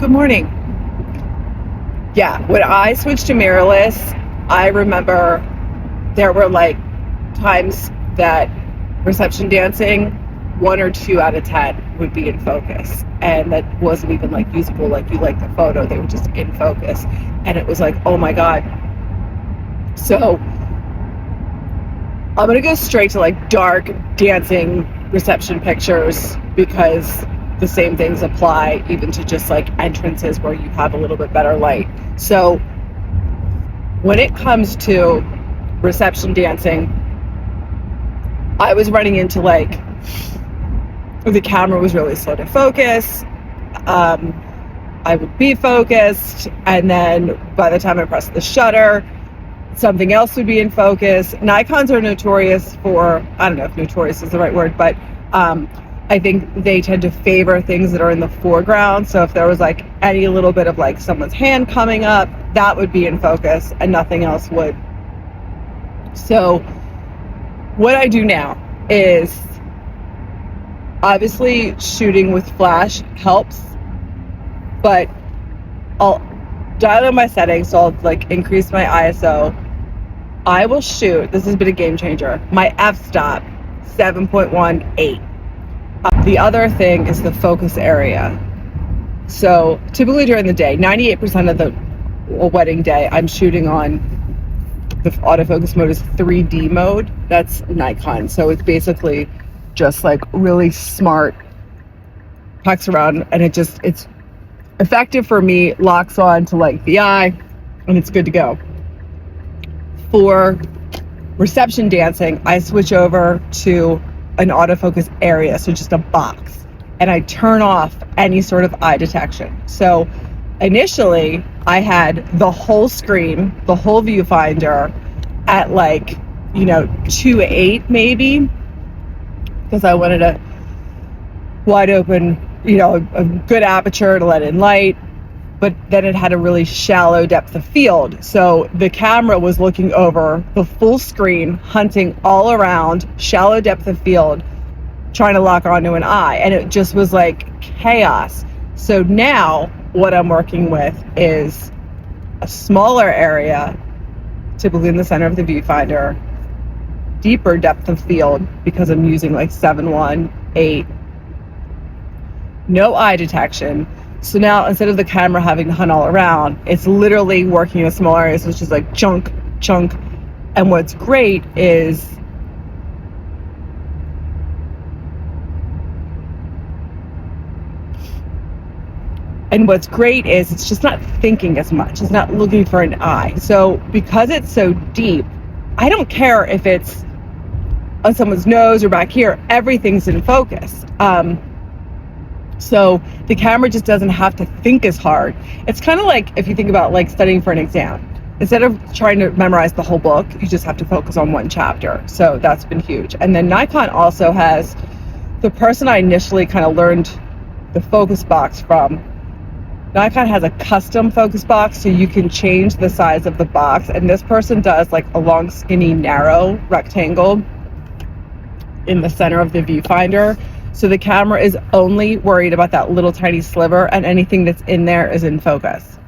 Good morning. Yeah, when I switched to mirrorless, I remember there were like times that reception dancing, 1 or 2 out of 10 would be in focus. And that wasn't even like usable, like you like the photo, they were just in focus. And it was like, oh my God. So I'm gonna go straight to like dark dancing reception pictures because the same things apply even to just like entrances where you have a little bit better light. So when it comes to reception dancing, I was running into like the camera was really slow to focus. I would be focused, and then by the time I pressed the shutter, something else would be in focus. Nikons are notorious for, I don't know if notorious is the right word, but I think they tend to favor things that are in the foreground. So if there was like any little bit of like someone's hand coming up, that would be in focus and nothing else would. So what I do now is obviously shooting with flash helps, but I'll dial in my settings. So I'll like increase my ISO. I will shoot, this has been a game changer, my f-stop 7.18. The other thing is the focus area. So typically during the day, 98% of the wedding day, I'm shooting on the autofocus mode is 3D mode. That's Nikon. So it's basically just like really smart, packs around, and it's effective for me, locks on to like the eye, and it's good to go. For reception dancing, I switch over to an autofocus area, so just a box, and I turn off any sort of eye detection. So initially I had the whole screen, the whole viewfinder at like, 2.8 maybe, because I wanted a wide open, a good aperture to let in light, but then it had a really shallow depth of field. So the camera was looking over the full screen, hunting all around, shallow depth of field, trying to lock onto an eye. And it just was like chaos. So now what I'm working with is a smaller area, typically in the center of the viewfinder, deeper depth of field because I'm using like 7.1, 8, no eye detection. So now instead of the camera having to hunt all around, it's literally working in small areas, which is like chunk. And what's great is it's just not thinking as much. It's not looking for an eye. So because it's so deep, I don't care if it's on someone's nose or back here, everything's in focus. So the camera just doesn't have to think as hard. It's kind of like if you think about like studying for an exam. Instead of trying to memorize the whole book, you just have to focus on one chapter. So that's been huge. And then Nikon also has, the person I initially kind of learned the focus box from, Nikon has a custom focus box, so you can change the size of the box. And this person does like a long, skinny, narrow rectangle in the center of the viewfinder. So the camera is only worried about that little tiny sliver, and anything that's in there is in focus.